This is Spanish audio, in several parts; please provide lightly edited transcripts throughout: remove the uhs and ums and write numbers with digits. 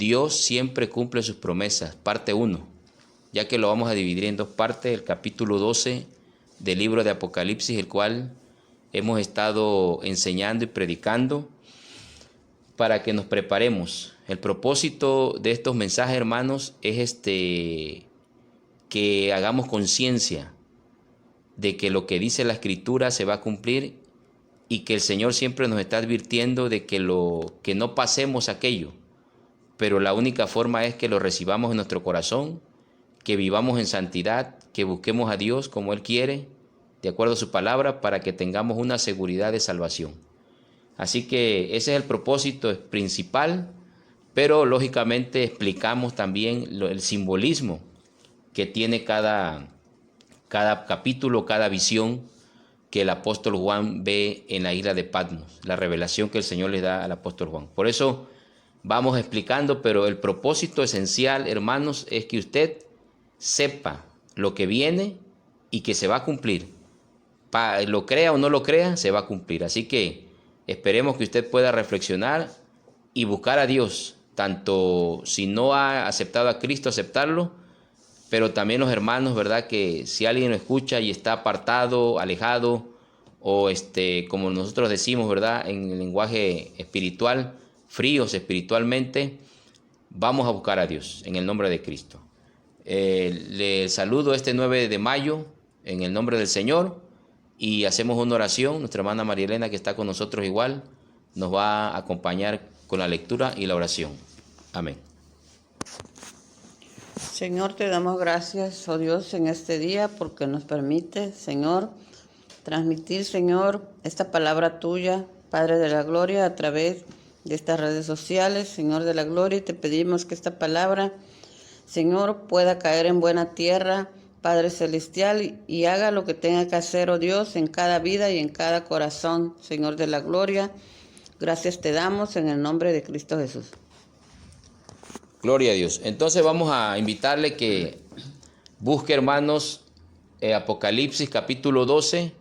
Dios siempre cumple sus promesas, parte 1, ya que lo vamos a dividir en dos partes, el capítulo 12 del libro de Apocalipsis, el cual hemos estado enseñando y predicando para que nos preparemos. El propósito de estos mensajes, hermanos, es que hagamos conciencia de que lo que dice la Escritura se va a cumplir y que el Señor siempre nos está advirtiendo de que no pasemos aquello, pero la única forma es que lo recibamos en nuestro corazón, que vivamos en santidad, que busquemos a Dios como Él quiere, de acuerdo a su palabra, para que tengamos una seguridad de salvación. Así que ese es el propósito principal, pero lógicamente explicamos también el simbolismo que tiene cada capítulo, cada visión que el apóstol Juan ve en la isla de Patmos, la revelación que el Señor le da al apóstol Juan. Por eso vamos explicando, pero el propósito esencial, hermanos, es que usted sepa lo que viene y que se va a cumplir. Lo crea o no lo crea, se va a cumplir. Así que esperemos que usted pueda reflexionar y buscar a Dios, tanto si no ha aceptado a Cristo, aceptarlo, pero también los hermanos, ¿verdad? Que si alguien lo escucha y está apartado, alejado, o como nosotros decimos, ¿verdad? En el lenguaje espiritual, fríos espiritualmente, vamos a buscar a Dios en el nombre de Cristo. Le saludo este 9 de mayo en el nombre del Señor y hacemos una oración. Nuestra hermana María Elena, que está con nosotros igual, nos va a acompañar con la lectura y la oración. Amén. Señor, te damos gracias, oh Dios, en este día porque nos permite, Señor, transmitir, Señor, esta palabra tuya, Padre de la Gloria, a través de estas redes sociales, Señor de la Gloria, y te pedimos que esta palabra, Señor, pueda caer en buena tierra, Padre Celestial, y haga lo que tenga que hacer, oh Dios, en cada vida y en cada corazón, Señor de la Gloria. Gracias te damos en el nombre de Cristo Jesús. Gloria a Dios. Entonces vamos a invitarle que busque, hermanos, Apocalipsis capítulo 12,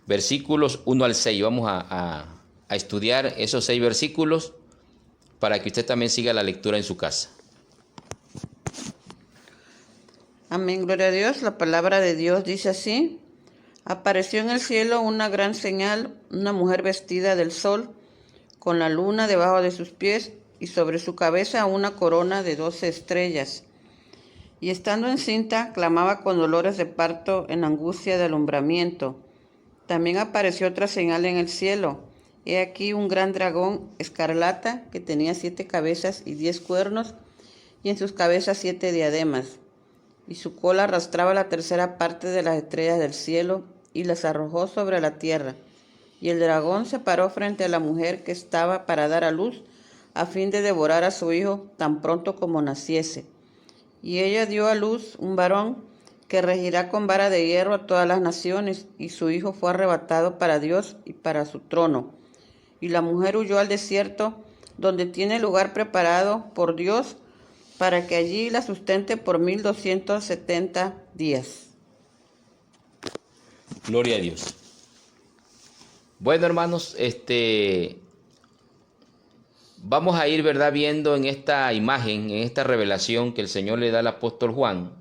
versículos 1 al 6. Vamos a estudiar esos 6 versículos para que usted también siga la lectura en su casa. Amén, gloria a Dios. La palabra de Dios dice así: apareció en el cielo una gran señal, una mujer vestida del sol, con la luna debajo de sus pies, y sobre su cabeza una corona de 12 estrellas. Y estando encinta, clamaba con dolores de parto en angustia de alumbramiento. También apareció otra señal en el cielo. He aquí un gran dragón escarlata que tenía 7 cabezas y 10 cuernos, y en sus cabezas 7 diademas. Y su cola arrastraba la tercera parte de las estrellas del cielo y las arrojó sobre la tierra. Y el dragón se paró frente a la mujer que estaba para dar a luz, a fin de devorar a su hijo tan pronto como naciese. Y ella dio a luz un varón que regirá con vara de hierro a todas las naciones, y su hijo fue arrebatado para Dios y para su trono. Y la mujer huyó al desierto, donde tiene lugar preparado por Dios, para que allí la sustente por 1270 días. Gloria a Dios. Bueno, hermanos, vamos a ir, ¿verdad?, viendo en esta imagen, en esta revelación que el Señor le da al apóstol Juan,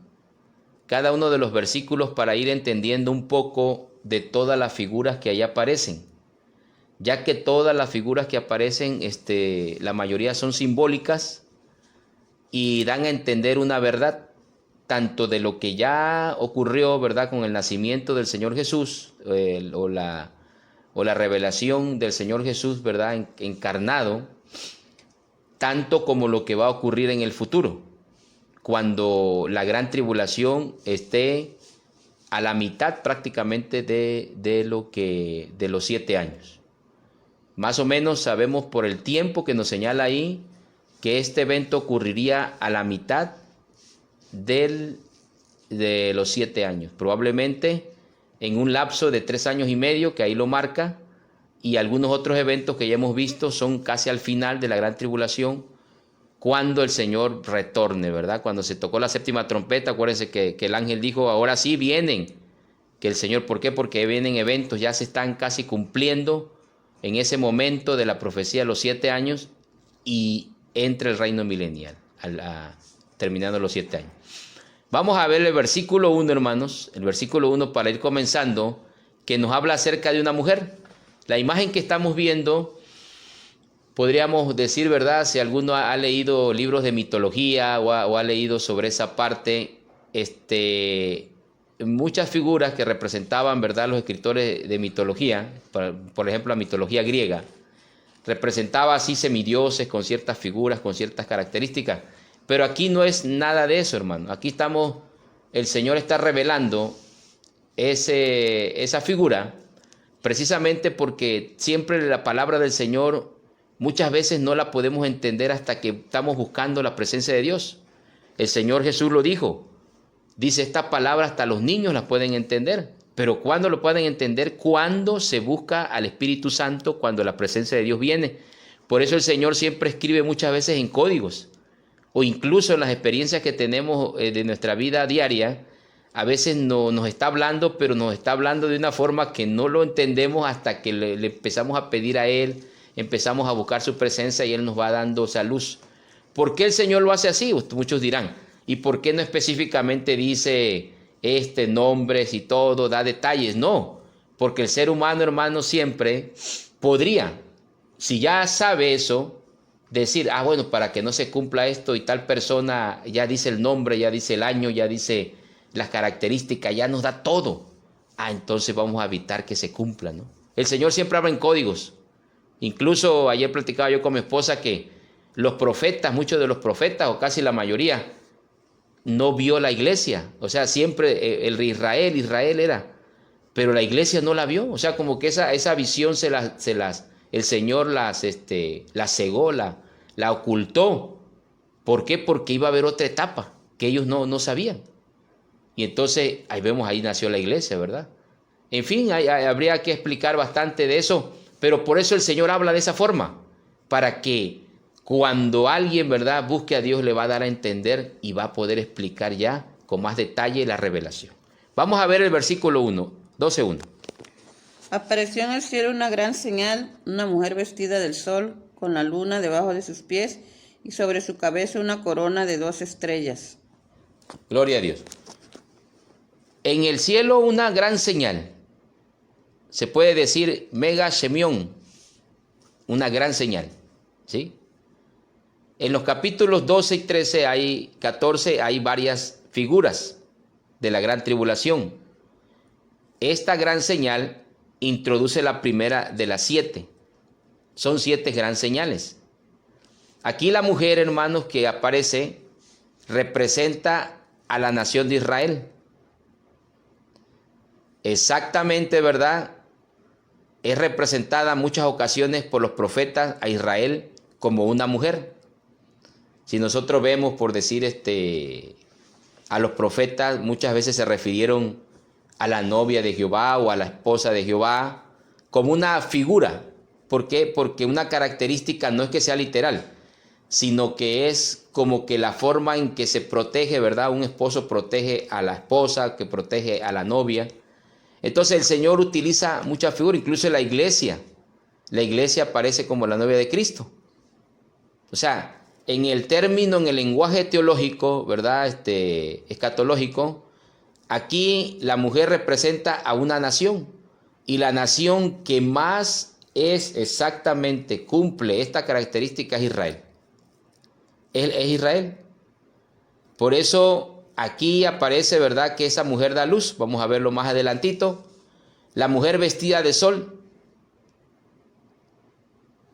cada uno de los versículos para ir entendiendo un poco de todas las figuras que ahí aparecen, ya que todas las figuras que aparecen, la mayoría son simbólicas y dan a entender una verdad, tanto de lo que ya ocurrió, ¿verdad?, con el nacimiento del Señor Jesús, o la revelación del Señor Jesús, ¿verdad?, encarnado, tanto como lo que va a ocurrir en el futuro, cuando la gran tribulación esté a la mitad prácticamente de los 7 años. Más o menos sabemos por el tiempo que nos señala ahí que este evento ocurriría a la mitad de los 7 años, probablemente en un lapso de 3 años y medio, que ahí lo marca, y algunos otros eventos que ya hemos visto son casi al final de la gran tribulación, cuando el Señor retorne, ¿verdad? Cuando se tocó la séptima trompeta, acuérdense que el ángel dijo, ahora sí vienen, que el Señor, ¿por qué? Porque vienen eventos, ya se están casi cumpliendo en ese momento de la profecía de los 7 años, y entre el reino milenial, terminando los 7 años. Vamos a ver el versículo 1, hermanos, el versículo 1 para ir comenzando, que nos habla acerca de una mujer. La imagen que estamos viendo, podríamos decir, ¿verdad? Si alguno ha leído libros de mitología o ha leído sobre esa parte, muchas figuras que representaban, ¿verdad?, los escritores de mitología, por ejemplo, la mitología griega, representaba así semidioses con ciertas figuras, con ciertas características. Pero aquí no es nada de eso, hermano. Aquí el Señor está revelando esa figura, precisamente porque siempre la palabra del Señor muchas veces no la podemos entender hasta que estamos buscando la presencia de Dios. El Señor Jesús lo dijo. Dice, esta palabra hasta los niños la pueden entender. Pero ¿cuándo lo pueden entender? Cuando se busca al Espíritu Santo, cuando la presencia de Dios viene. Por eso el Señor siempre escribe muchas veces en códigos, o incluso en las experiencias que tenemos de nuestra vida diaria. A veces no nos está hablando, pero nos está hablando de una forma que no lo entendemos hasta que le empezamos a pedir a Él, empezamos a buscar su presencia y Él nos va dando esa luz. ¿Por qué el Señor lo hace así? Muchos dirán. ¿Y por qué no específicamente dice nombres y todo, da detalles? No, porque el ser humano, hermano, siempre podría, si ya sabe eso, decir, bueno, para que no se cumpla esto y tal persona ya dice el nombre, ya dice el año, ya dice las características, ya nos da todo. Entonces vamos a evitar que se cumpla, ¿no? El Señor siempre habla en códigos. Incluso ayer platicaba yo con mi esposa que los profetas, muchos de los profetas, o casi la mayoría, no vio la iglesia. O sea, siempre el Israel era, pero la iglesia no la vio. O sea, como que esa visión el Señor la cegó, la ocultó. ¿Por qué? Porque iba a haber otra etapa que ellos no sabían. Y entonces ahí nació la iglesia, ¿verdad? En fin, habría que explicar bastante de eso, pero por eso el Señor habla de esa forma, para que cuando alguien, ¿verdad?, busque a Dios, le va a dar a entender y va a poder explicar ya con más detalle la revelación. Vamos a ver el versículo 12:1. Apareció en el cielo una gran señal, una mujer vestida del sol, con la luna debajo de sus pies, y sobre su cabeza una corona de 2 estrellas. Gloria a Dios. En el cielo una gran señal. Se puede decir mega shemión, una gran señal, ¿sí? En los capítulos 12 y 14 hay varias figuras de la gran tribulación. Esta gran señal introduce la primera de las 7. Son 7 gran señales. Aquí la mujer, hermanos, que aparece representa a la nación de Israel. Exactamente, ¿verdad? Es representada en muchas ocasiones por los profetas a Israel como una mujer. Si nosotros vemos, por decir, a los profetas, muchas veces se refirieron a la novia de Jehová o a la esposa de Jehová como una figura. ¿Por qué? Porque una característica no es que sea literal, sino que es como que la forma en que se protege, ¿verdad? Un esposo protege a la esposa, que protege a la novia. Entonces el Señor utiliza muchas figuras, incluso en la iglesia. La iglesia aparece como la novia de Cristo. O sea, en el lenguaje teológico, ¿verdad? Escatológico, aquí la mujer representa a una nación. Y la nación que más cumple esta característica es Israel. Es Israel. Por eso aquí aparece, ¿verdad?, que esa mujer da luz. Vamos a verlo más adelantito. La mujer vestida de sol.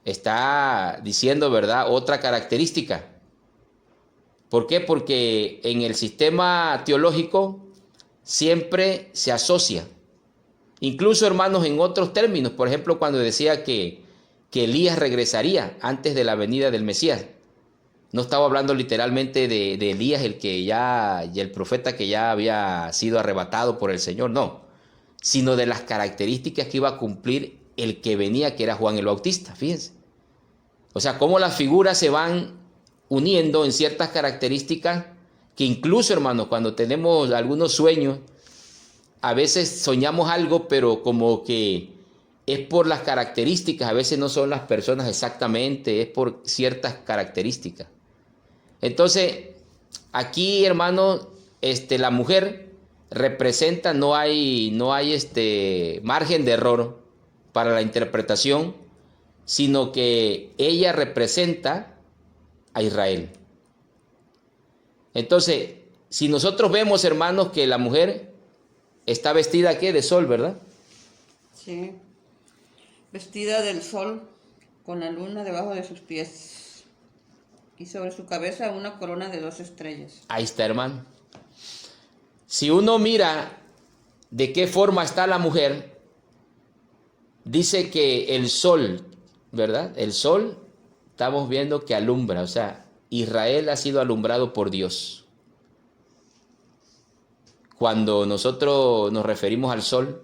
Está diciendo, ¿verdad?, otra característica. ¿Por qué? Porque en el sistema teológico siempre se asocia. Incluso, hermanos, en otros términos. Por ejemplo, cuando decía que Elías regresaría antes de la venida del Mesías. No estaba hablando literalmente de Elías, el profeta que ya había sido arrebatado por el Señor, no. Sino de las características que iba a cumplir el que venía, que era Juan el Bautista, fíjense. O sea, cómo las figuras se van uniendo en ciertas características que incluso, hermanos, cuando tenemos algunos sueños, a veces soñamos algo, pero como que es por las características, a veces no son las personas exactamente, es por ciertas características. Entonces, aquí, hermano, la mujer representa, no hay margen de error para la interpretación, sino que ella representa a Israel. Entonces, si nosotros vemos, hermanos, que la mujer está vestida, ¿qué? De sol, ¿verdad? Sí, vestida del sol, con la luna debajo de sus pies, y sobre su cabeza una corona de 2 estrellas. Ahí está, hermano. Si uno mira de qué forma está la mujer, dice que el sol, ¿verdad? El sol, estamos viendo que alumbra, o sea, Israel ha sido alumbrado por Dios. Cuando nosotros nos referimos al sol,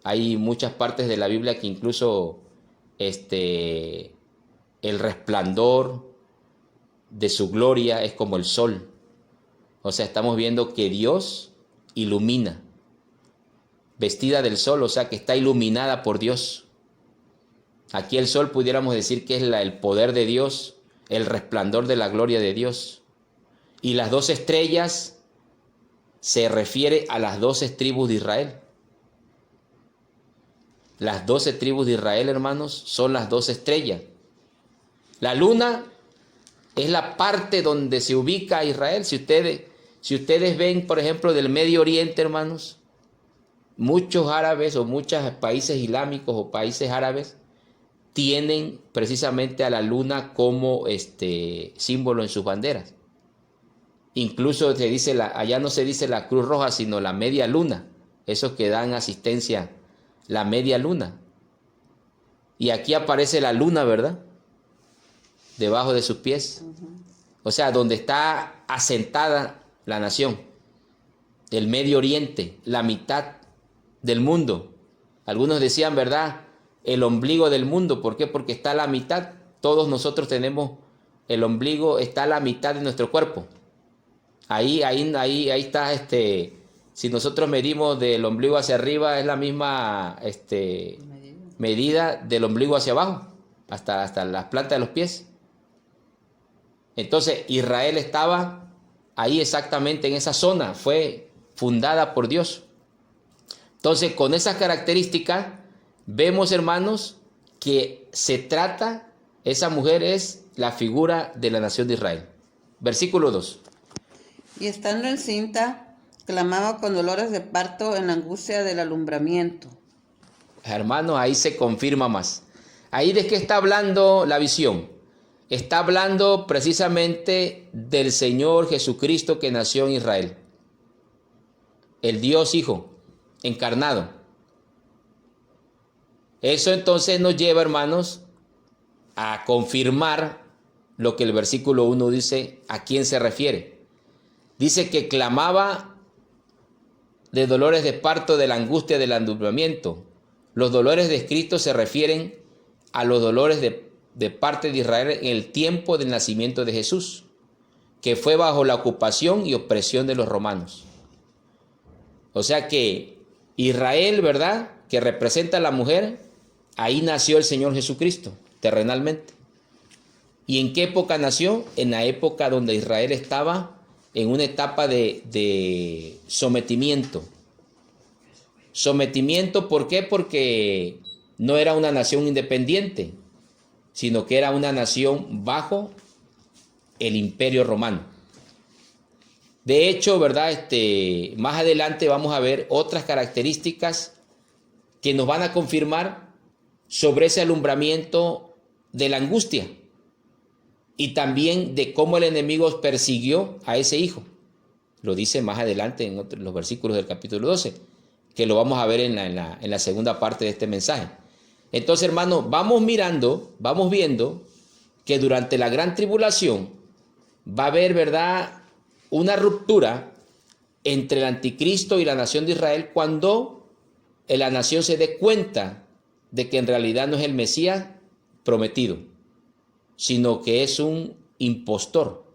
hay muchas partes de la Biblia que incluso el resplandor de su gloria es como el sol. O sea, estamos viendo que Dios ilumina, vestida del sol, o sea, que está iluminada por Dios. Aquí el sol pudiéramos decir que es el poder de Dios, el resplandor de la gloria de Dios. Y las 2 estrellas se refiere a las 12 tribus de Israel. Las 12 tribus de Israel, hermanos, son las 12 estrellas. La luna es la parte donde se ubica Israel. Si ustedes ven, por ejemplo, del Medio Oriente, hermanos, muchos árabes o muchos países islámicos o países árabes tienen precisamente a la luna como símbolo en sus banderas. Incluso se dice allá no se dice la Cruz Roja, sino la media luna. Esos que dan asistencia, la media luna. Y aquí aparece la luna, ¿verdad? Debajo de sus pies. O sea, donde está asentada la nación. El Medio Oriente, la mitad del mundo. Algunos decían, ¿verdad? El ombligo del mundo. ¿Por qué? Porque está a la mitad. Todos nosotros tenemos el ombligo, está a la mitad de nuestro cuerpo. Ahí está, si nosotros medimos del ombligo hacia arriba, es la misma medida del ombligo hacia abajo, hasta las plantas de los pies. Entonces, Israel estaba ahí exactamente en esa zona, fue fundada por Dios. Entonces, con esas características, vemos, hermanos, que esa mujer es la figura de la nación de Israel. Versículo 2. Y estando encinta, clamaba con dolores de parto en la angustia del alumbramiento. Hermanos, ahí se confirma más. Ahí de qué está hablando la visión. Está hablando precisamente del Señor Jesucristo que nació en Israel. El Dios Hijo, encarnado. Eso entonces nos lleva, hermanos, a confirmar lo que el versículo 1 dice, ¿a quién se refiere? Dice que clamaba de dolores de parto, de la angustia del alumbramiento. Los dolores descritos se refieren a los dolores de parte de Israel en el tiempo del nacimiento de Jesús, que fue bajo la ocupación y opresión de los romanos. O sea que Israel, ¿verdad?, que representa a la mujer, ahí nació el Señor Jesucristo, terrenalmente. ¿Y en qué época nació? En la época donde Israel estaba en una etapa de sometimiento. Sometimiento, ¿por qué? Porque no era una nación independiente, sino que era una nación bajo el Imperio Romano. De hecho, ¿verdad? Más adelante vamos a ver otras características que nos van a confirmar sobre ese alumbramiento de la angustia y también de cómo el enemigo persiguió a ese hijo. Lo dice más adelante en los versículos del capítulo 12, que lo vamos a ver en la segunda parte de este mensaje. Entonces, hermanos, vamos viendo que durante la gran tribulación va a haber, ¿verdad?, una ruptura entre el anticristo y la nación de Israel cuando la nación se dé cuenta de que en realidad no es el Mesías prometido, sino que es un impostor.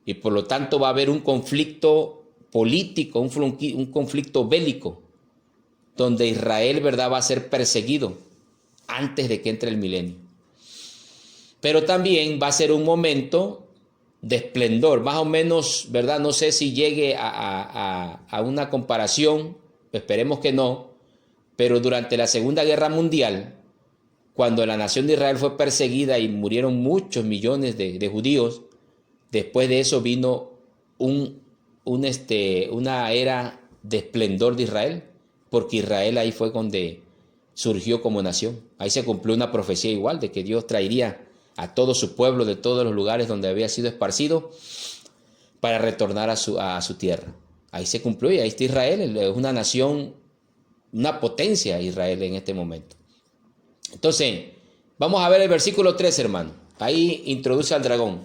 Y por lo tanto va a haber un conflicto político, un conflicto bélico donde Israel, ¿verdad?, va a ser perseguido antes de que entre el milenio. Pero también va a ser un momento de esplendor, más o menos, ¿verdad? No sé si llegue a una comparación, esperemos que no, pero durante la Segunda Guerra Mundial, cuando la nación de Israel fue perseguida y murieron muchos millones de judíos, después de eso vino una era de esplendor de Israel, porque Israel ahí fue donde surgió como nación. Ahí se cumplió una profecía igual de que Dios traería a todo su pueblo de todos los lugares donde había sido esparcido para retornar a su tierra. Ahí se cumplió y ahí está Israel, es una nación, una potencia Israel en este momento. Entonces, vamos a ver el versículo 3, hermano. Ahí introduce al dragón.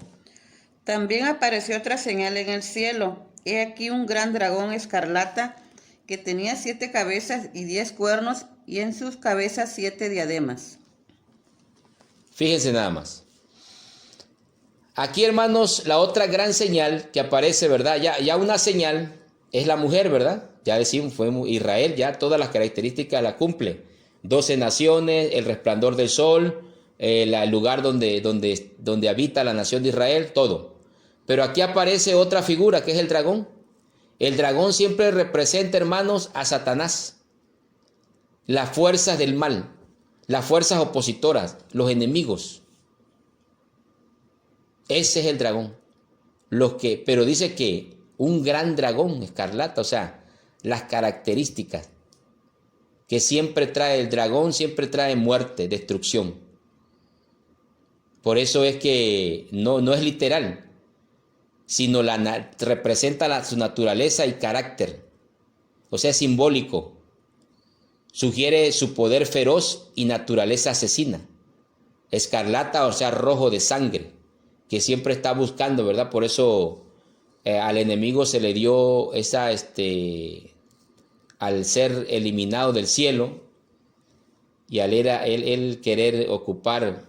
También apareció otra señal en el cielo. He aquí un gran dragón escarlata que tenía 7 cabezas y 10 cuernos, y en sus cabezas 7 diademas. Fíjense nada más. Aquí, hermanos, la otra gran señal que aparece, ¿verdad? Ya una señal es la mujer, ¿verdad? Ya decimos, fue Israel, ya todas las características la cumple. 12 naciones, el resplandor del sol, el lugar donde habita la nación de Israel, todo. Pero aquí aparece otra figura que es el dragón. El dragón siempre representa, hermanos, a Satanás, las fuerzas del mal, las fuerzas opositoras, los enemigos. Ese es el dragón. Pero dice que un gran dragón escarlata, o sea, las características que siempre trae el dragón, siempre trae muerte, destrucción. Por eso es que no es literal, sino representa su naturaleza y carácter. O sea, es simbólico. Sugiere su poder feroz y naturaleza asesina. Escarlata, o sea, rojo de sangre, que siempre está buscando, ¿verdad? Por eso al enemigo se le dio al ser eliminado del cielo y al él querer ocupar,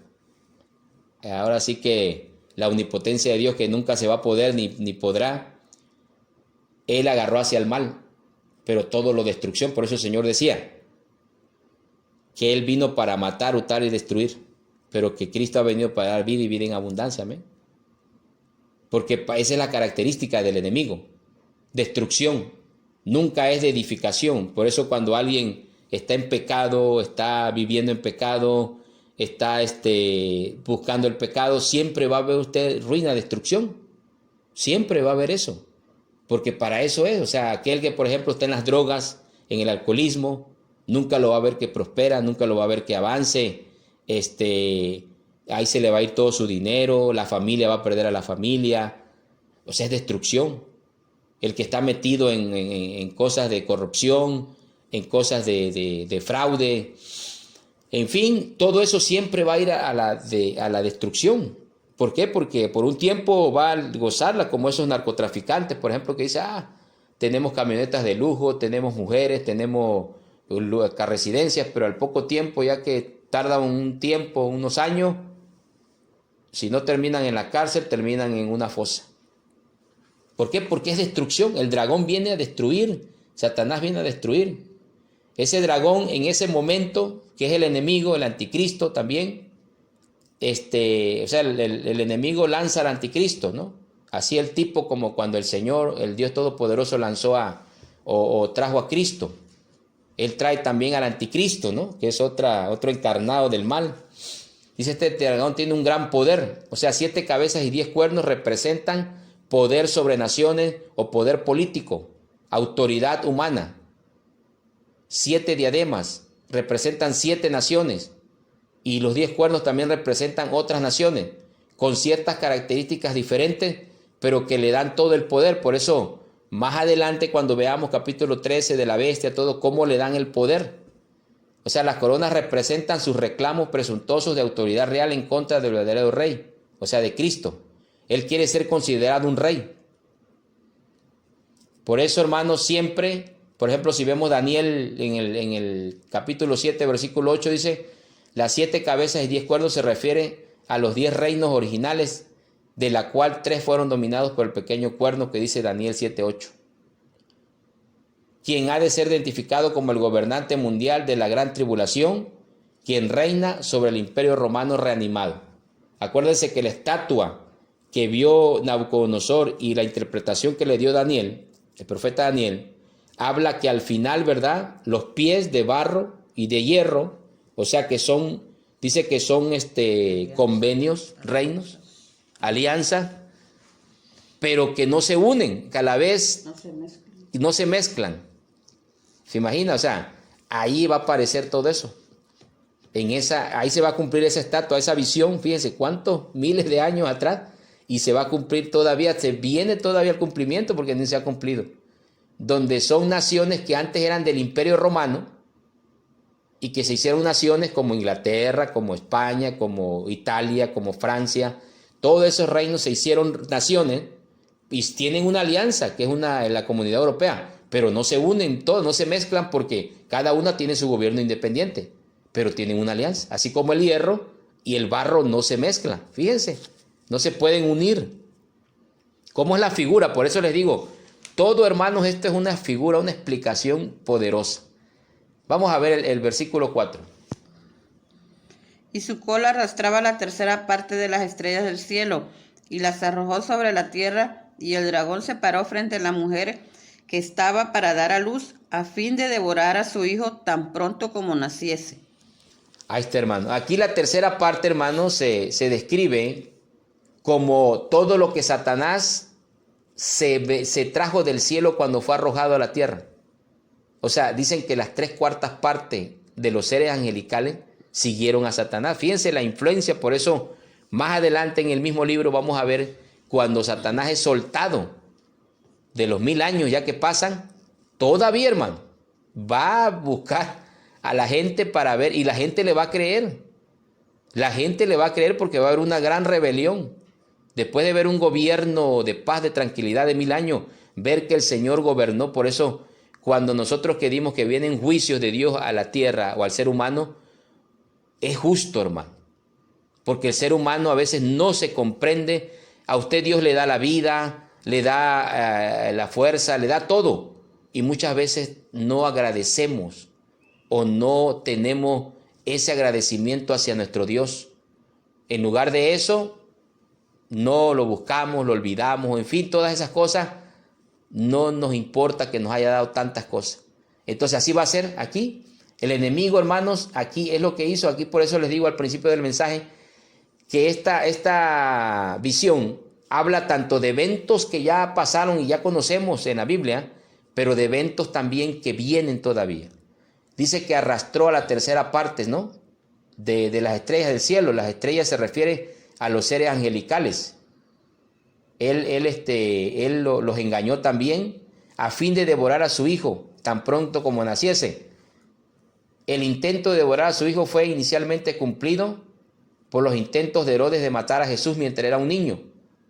ahora sí que la omnipotencia de Dios que nunca se va a poder ni podrá, él agarró hacia el mal, pero todo lo destrucción. Por eso el Señor decía que Él vino para matar, hurtar y destruir, pero que Cristo ha venido para dar vida y vida en abundancia, amén. Porque esa es la característica del enemigo, destrucción, nunca es de edificación. Por eso cuando alguien está en pecado, está viviendo en pecado, está buscando el pecado, siempre va a ver usted ruina, destrucción, siempre va a haber eso, porque para eso es. O sea, aquel que por ejemplo está en las drogas, en el alcoholismo, nunca lo va a ver que prospera, nunca lo va a ver que avance, ahí se le va a ir todo su dinero, la familia va a perder a la familia, o sea, es destrucción. El que está metido en cosas de corrupción, en cosas de fraude, en fin, todo eso siempre va a ir a la destrucción. ¿Por qué? Porque por un tiempo va a gozarla, como esos narcotraficantes, por ejemplo, que dicen, tenemos camionetas de lujo, tenemos mujeres, tenemos residencias, pero al poco tiempo, ya que tarda un tiempo, unos años, si no terminan en la cárcel, terminan en una fosa. ¿Por qué? Porque es destrucción. El dragón viene a destruir, Satanás viene a destruir. Ese dragón en ese momento, que es el enemigo, el anticristo también, o sea, el enemigo lanza al anticristo, ¿no? Así el tipo como cuando el Señor, el Dios Todopoderoso lanzó o trajo a Cristo. Él trae también al anticristo, ¿no? Que es otro encarnado del mal. Dice, este dragón tiene un gran poder. O sea, 7 cabezas y 10 cuernos representan poder sobre naciones o poder político, autoridad humana. 7 diademas representan 7 naciones. Y los 10 cuernos también representan otras naciones, con ciertas características diferentes, pero que le dan todo el poder. Por eso, más adelante, cuando veamos capítulo 13 de la bestia, todo, cómo le dan el poder. O sea, las coronas representan sus reclamos presuntuosos de autoridad real en contra del verdadero rey, o sea, de Cristo. Él quiere ser considerado un rey. Por eso, hermanos, siempre, por ejemplo, si vemos Daniel en el capítulo 7, versículo 8, dice, las 7 cabezas y 10 cuernos se refiere a los 10 reinos originales, de la cual 3 fueron dominados por el pequeño cuerno que dice Daniel 7:8. quien ha de ser identificado como el gobernante mundial de la gran tribulación, quien reina sobre el imperio romano reanimado. Acuérdense que la estatua que vio Nabucodonosor y la interpretación que le dio Daniel, el profeta Daniel, habla que al final, ¿verdad?, los pies de barro y de hierro, o sea que son, dice que son convenios, reinos, alianzas, pero que no se unen, que a la vez no se mezclan. ¿Se imagina? O sea, ahí va a aparecer todo eso. Ahí se va a cumplir esa estatua, esa visión, fíjense cuántos miles de años atrás, y se va a cumplir todavía, se viene todavía el cumplimiento porque no se ha cumplido. Donde son naciones que antes eran del Imperio Romano y que se hicieron naciones como Inglaterra, como España, como Italia, como Francia. Todos esos reinos se hicieron naciones y tienen una alianza, que es la Comunidad Europea, pero no se unen todos, no se mezclan porque cada una tiene su gobierno independiente, pero tienen una alianza. Así como el hierro y el barro no se mezclan, fíjense, no se pueden unir. ¿Cómo es la figura? Por eso les digo, todo, hermanos, esto es una figura, una explicación poderosa. Vamos a ver el versículo 4. Y su cola arrastraba la tercera parte de las estrellas del cielo, y las arrojó sobre la tierra, y el dragón se paró frente a la mujer que estaba para dar a luz, a fin de devorar a su hijo tan pronto como naciese. Ahí está, hermano. Aquí la tercera parte, hermano, se describe como todo lo que Satanás se trajo del cielo cuando fue arrojado a la tierra. O sea, dicen que las 3/4 partes de los seres angelicales siguieron a Satanás. Fíjense la influencia, por eso más adelante en el mismo libro vamos a ver cuando Satanás es soltado de los 1000 años ya que pasan, todavía, hermano, va a buscar a la gente para ver, y la gente le va a creer. La gente le va a creer porque va a haber una gran rebelión. Después de ver un gobierno de paz, de tranquilidad de 1000 años, ver que el Señor gobernó. Por eso, cuando nosotros queremos que vienen juicios de Dios a la tierra o al ser humano, es justo, hermano. Porque el ser humano a veces no se comprende. A usted Dios le da la vida, le da la fuerza, le da todo. Y muchas veces no agradecemos o no tenemos ese agradecimiento hacia nuestro Dios. En lugar de eso, no lo buscamos, lo olvidamos, en fin, todas esas cosas, no nos importa que nos haya dado tantas cosas. Entonces así va a ser aquí. El enemigo, hermanos, aquí es lo que hizo. Aquí por eso les digo al principio del mensaje que esta visión habla tanto de eventos que ya pasaron y ya conocemos en la Biblia, pero de eventos también que vienen todavía. Dice que arrastró a la tercera parte, ¿no?, de las estrellas del cielo. Las estrellas se refiere a los seres angelicales. Él los engañó también a fin de devorar a su hijo tan pronto como naciese. El intento de devorar a su hijo fue inicialmente cumplido por los intentos de Herodes de matar a Jesús mientras era un niño.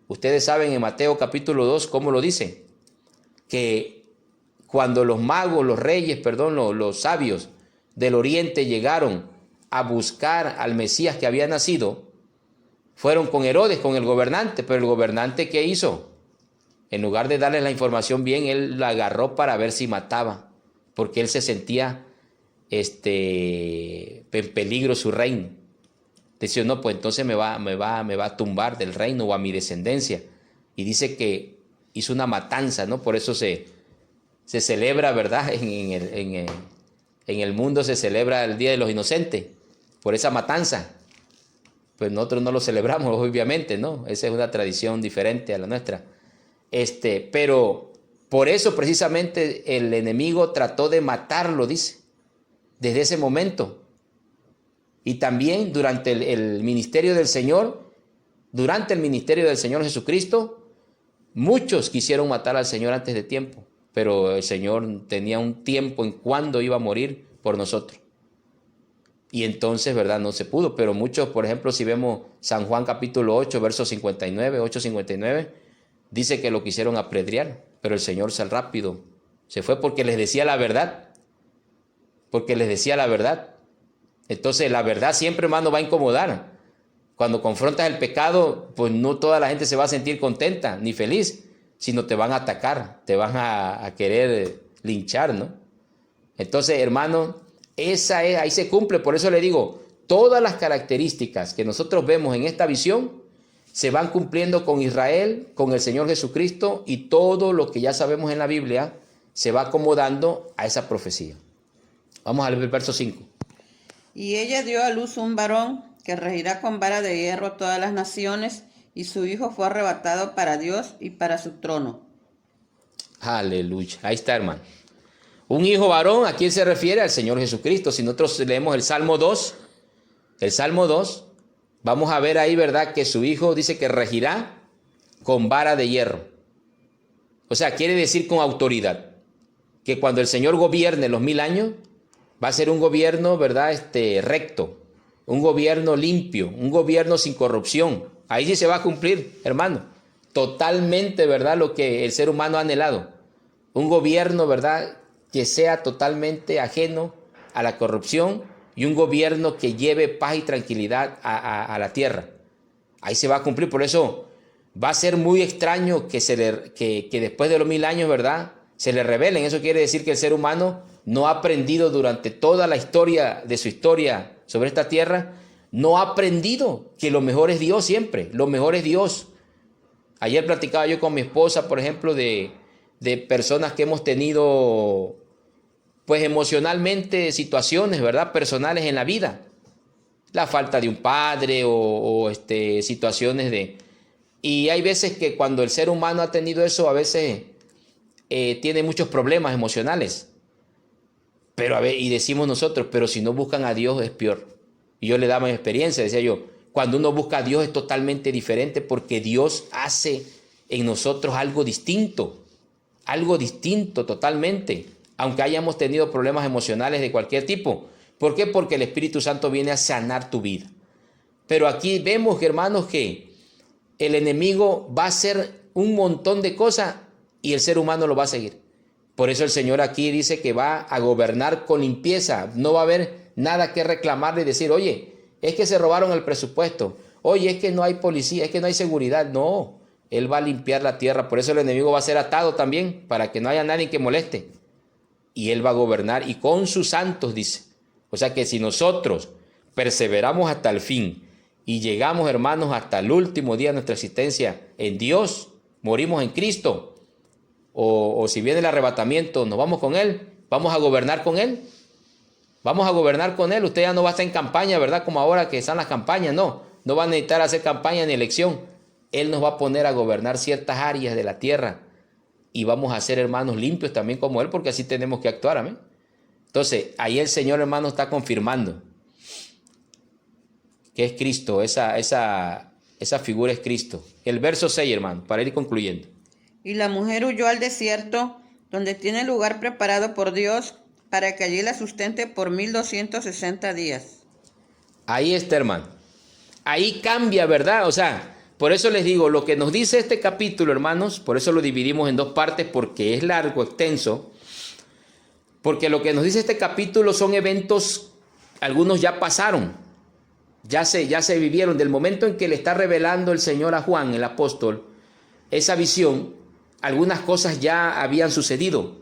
Ustedes saben en Mateo capítulo 2 cómo lo dice, que cuando los magos, los sabios del oriente llegaron a buscar al Mesías que había nacido, fueron con Herodes, con el gobernante, pero el gobernante, ¿qué hizo? En lugar de darles la información bien, él la agarró para ver si mataba, porque él se sentía en peligro su reino. Decía, no, pues entonces me va a tumbar del reino o a mi descendencia. Y dice que hizo una matanza, ¿no? Por eso se celebra, ¿verdad? En el mundo se celebra el Día de los Inocentes, por esa matanza. Pues nosotros no lo celebramos, obviamente, ¿no? Esa es una tradición diferente a la nuestra. Pero por eso precisamente el enemigo trató de matarlo, dice, desde ese momento. Y también durante el ministerio del Señor, Jesucristo, muchos quisieron matar al Señor antes de tiempo, pero el Señor tenía un tiempo en cuándo iba a morir por nosotros. Y entonces, ¿verdad?, no se pudo. Pero muchos, por ejemplo, si vemos San Juan capítulo 8, verso 59, 8:59, dice que lo quisieron apedrear, pero el Señor rápido se fue porque les decía la verdad. Entonces la verdad siempre, hermano, va a incomodar. Cuando confrontas el pecado, pues no toda la gente se va a sentir contenta ni feliz, sino te van a atacar, te van a querer linchar, ¿no? Entonces, hermano, ahí se cumple. Por eso le digo, todas las características que nosotros vemos en esta visión se van cumpliendo con Israel, con el Señor Jesucristo, y todo lo que ya sabemos en la Biblia se va acomodando a esa profecía. Vamos al verso 5. Y ella dio a luz un varón que regirá con vara de hierro todas las naciones, y su hijo fue arrebatado para Dios y para su trono. Aleluya. Ahí está, hermano. Un hijo varón, ¿a quién se refiere? Al Señor Jesucristo. Si nosotros leemos el Salmo 2, vamos a ver ahí, ¿verdad? Que su hijo dice que regirá con vara de hierro. O sea, quiere decir con autoridad. Que cuando el Señor gobierne los 1000 años, va a ser un gobierno, ¿verdad? Recto, un gobierno limpio, un gobierno sin corrupción. Ahí sí se va a cumplir, hermano, totalmente, ¿verdad? Lo que el ser humano ha anhelado. Un gobierno, ¿verdad? Que sea totalmente ajeno a la corrupción y un gobierno que lleve paz y tranquilidad a la tierra. Ahí se va a cumplir. Por eso va a ser muy extraño que después de los 1000 años, ¿verdad? Se le revelen. Eso quiere decir que el ser humano no ha aprendido durante toda la historia de su historia sobre esta tierra, no ha aprendido que lo mejor es Dios siempre, lo mejor es Dios. Ayer platicaba yo con mi esposa, por ejemplo, de personas que hemos tenido, pues emocionalmente, situaciones, ¿verdad?, personales en la vida. La falta de un padre o situaciones de... Y hay veces que cuando el ser humano ha tenido eso, a veces tiene muchos problemas emocionales. Pero a ver, y decimos nosotros, pero si no buscan a Dios es peor. Y yo le daba mi experiencia, decía yo, cuando uno busca a Dios es totalmente diferente porque Dios hace en nosotros algo distinto totalmente, aunque hayamos tenido problemas emocionales de cualquier tipo. ¿Por qué? Porque el Espíritu Santo viene a sanar tu vida. Pero aquí vemos, hermanos, que el enemigo va a hacer un montón de cosas y el ser humano lo va a seguir. Por eso el Señor aquí dice que va a gobernar con limpieza. No va a haber nada que reclamarle y decir, oye, es que se robaron el presupuesto. Oye, es que no hay policía, es que no hay seguridad. No, Él va a limpiar la tierra. Por eso el enemigo va a ser atado también, para que no haya nadie que moleste. Y Él va a gobernar y con sus santos, dice. O sea que si nosotros perseveramos hasta el fin y llegamos, hermanos, hasta el último día de nuestra existencia en Dios, morimos en Cristo, o si viene el arrebatamiento, nos vamos con Él, vamos a gobernar con Él. Vamos a gobernar con Él. Usted ya no va a estar en campaña, ¿verdad? Como ahora que están las campañas. No va a necesitar hacer campaña ni elección. Él nos va a poner a gobernar ciertas áreas de la tierra. Y vamos a ser hermanos limpios también como Él, porque así tenemos que actuar, amén. Entonces, ahí el Señor, hermano, está confirmando que es Cristo. Esa figura es Cristo. El verso 6, hermano, para ir concluyendo. Y la mujer huyó al desierto, donde tiene lugar preparado por Dios, para que allí la sustente por 1260 días. Ahí está, hermano. Ahí cambia, ¿verdad? O sea, por eso les digo, lo que nos dice este capítulo, hermanos, por eso lo dividimos en dos partes, porque es largo, extenso. Porque lo que nos dice este capítulo son eventos, algunos ya pasaron, ya se vivieron. Del momento en que le está revelando el Señor a Juan, el apóstol, esa visión, algunas cosas ya habían sucedido,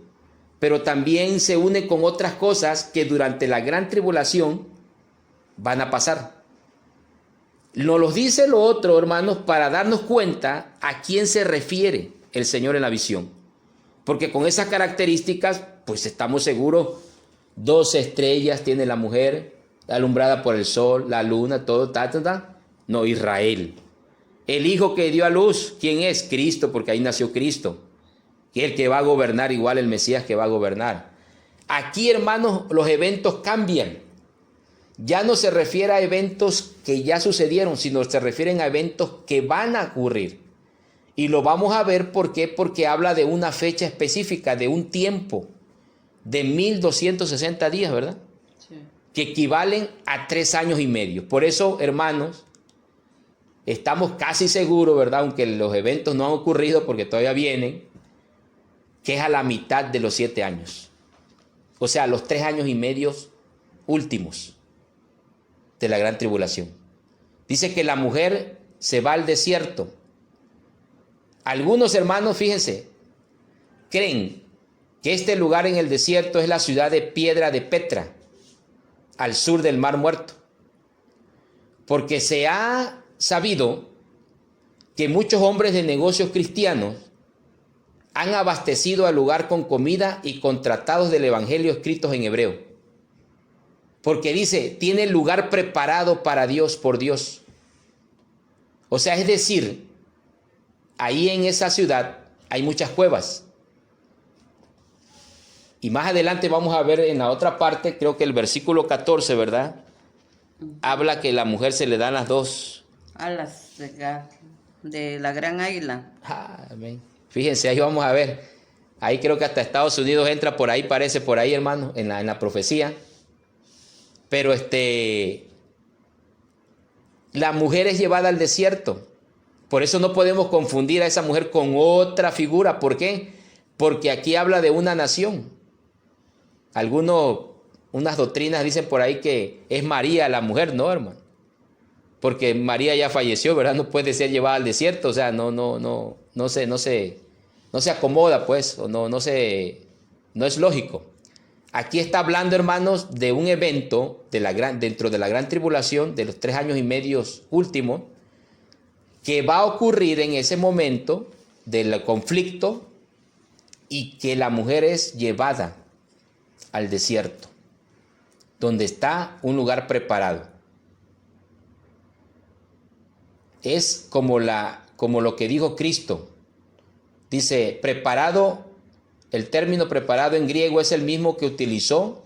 pero también se une con otras cosas que durante la gran tribulación van a pasar. Nos los dice lo otro, hermanos, para darnos cuenta a quién se refiere el Señor en la visión. Porque con esas características, pues estamos seguros, 12 estrellas tiene la mujer, alumbrada por el sol, la luna, todo, No, Israel. El hijo que dio a luz, ¿quién es? Cristo, porque ahí nació Cristo. Que el que va a gobernar, igual el Mesías que va a gobernar. Aquí, hermanos, los eventos cambian. Ya no se refiere a eventos que ya sucedieron, sino se refieren a eventos que van a ocurrir. Y lo vamos a ver, ¿por qué? Porque habla de una fecha específica, de un tiempo, de 1260 días, ¿verdad? Sí. Que equivalen a 3 años y medio. Por eso, hermanos, estamos casi seguros, ¿verdad? Aunque los eventos no han ocurrido porque todavía vienen, que es a la mitad de los 7 años. O sea, los 3 años y medio últimos de la gran tribulación. Dice que la mujer se va al desierto. Algunos hermanos, fíjense, creen que este lugar en el desierto es la ciudad de Piedra de Petra, al sur del Mar Muerto. Porque se ha sabido que muchos hombres de negocios cristianos han abastecido al lugar con comida y con tratados del evangelio escritos en hebreo. Porque dice, tiene lugar preparado para Dios por Dios. O sea, es decir, ahí en esa ciudad hay muchas cuevas. Y más adelante vamos a ver en la otra parte, creo que el versículo 14, ¿verdad? Habla que a la mujer se le dan las dos alas de la gran águila. Amén. Fíjense, ahí vamos a ver. Ahí creo que hasta Estados Unidos entra por ahí, parece por ahí, hermano, en la profecía. Pero la mujer es llevada al desierto. Por eso no podemos confundir a esa mujer con otra figura. ¿Por qué? Porque aquí habla de una nación. Unas doctrinas dicen por ahí que es María la mujer, no, hermano. Porque María ya falleció, ¿verdad? No puede ser llevada al desierto, o sea, no se acomoda, pues, o no es lógico. Aquí está hablando, hermanos, de un evento dentro de la gran tribulación, de los 3 años y medio últimos, que va a ocurrir en ese momento del conflicto y que la mujer es llevada al desierto, donde está un lugar preparado. Es como lo que dijo Cristo. Dice, preparado, el término preparado en griego es el mismo que utilizó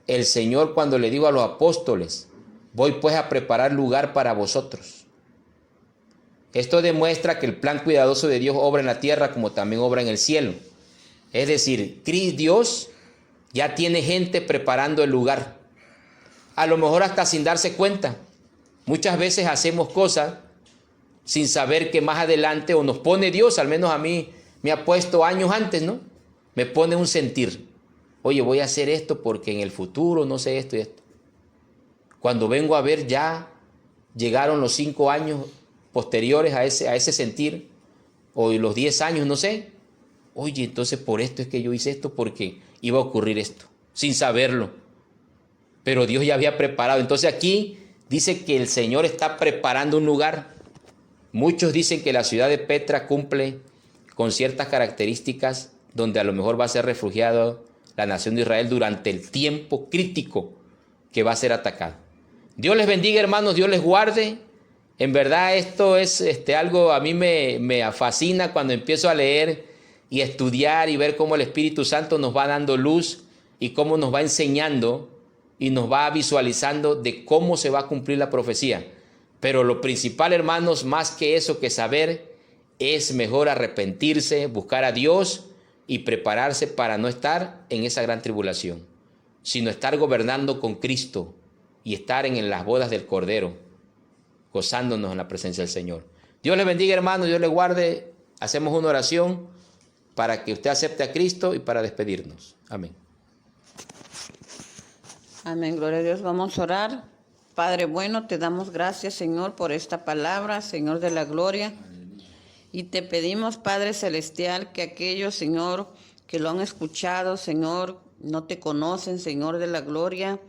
el Señor cuando le dijo a los apóstoles, voy pues a preparar lugar para vosotros. Esto demuestra que el plan cuidadoso de Dios obra en la tierra como también obra en el cielo. Es decir, Dios ya tiene gente preparando el lugar. A lo mejor hasta sin darse cuenta. Muchas veces hacemos cosas sin saber que más adelante, o nos pone Dios, al menos a mí me ha puesto años antes, ¿no? Me pone un sentir. Oye, voy a hacer esto porque en el futuro no sé esto y esto. Cuando vengo a ver ya llegaron los 5 años posteriores a ese sentir, o los 10 años, no sé. Oye, entonces por esto es que yo hice esto, porque iba a ocurrir esto, sin saberlo. Pero Dios ya había preparado. Entonces aquí dice que el Señor está preparando un lugar. Muchos dicen que la ciudad de Petra cumple con ciertas características donde a lo mejor va a ser refugiado la nación de Israel durante el tiempo crítico que va a ser atacado. Dios les bendiga, hermanos, Dios les guarde. En verdad esto es algo a mí me fascina cuando empiezo a leer y estudiar y ver cómo el Espíritu Santo nos va dando luz y cómo nos va enseñando y nos va visualizando de cómo se va a cumplir la profecía. Pero lo principal, hermanos, más que eso, que saber, es mejor arrepentirse, buscar a Dios y prepararse para no estar en esa gran tribulación, sino estar gobernando con Cristo y estar en las bodas del Cordero, gozándonos en la presencia del Señor. Dios les bendiga, hermanos, Dios les guarde. Hacemos una oración para que usted acepte a Cristo y para despedirnos. Amén. Amén, gloria a Dios. Vamos a orar. Padre bueno, te damos gracias, Señor, por esta palabra, Señor de la gloria. Y te pedimos, Padre celestial, que aquellos, Señor, que lo han escuchado, Señor, no te conocen, Señor de la gloria.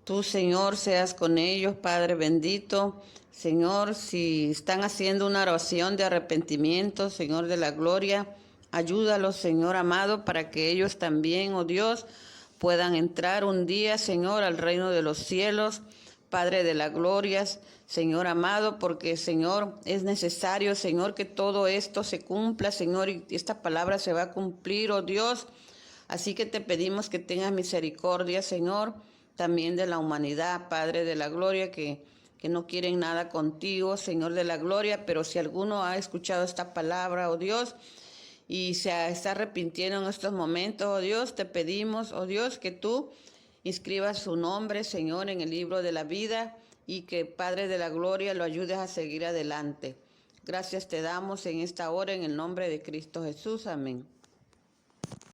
Tú, Señor, seas con ellos, Padre bendito. Señor, si están haciendo una oración de arrepentimiento, Señor de la gloria, ayúdalos, Señor amado, para que ellos también, oh Dios, puedan entrar un día, Señor, al reino de los cielos. Padre de la gloria, Señor amado, porque, Señor, es necesario, Señor, que todo esto se cumpla, Señor, y esta palabra se va a cumplir, oh Dios. Así que te pedimos que tengas misericordia, Señor, también de la humanidad, Padre de la gloria, que no quieren nada contigo, Señor de la gloria, pero si alguno ha escuchado esta palabra, oh Dios, y se está arrepintiendo en estos momentos, oh Dios, te pedimos, oh Dios, que tú inscribas su nombre, Señor, en el libro de la vida y que, Padre de la gloria, lo ayudes a seguir adelante. Gracias te damos en esta hora en el nombre de Cristo Jesús. Amén.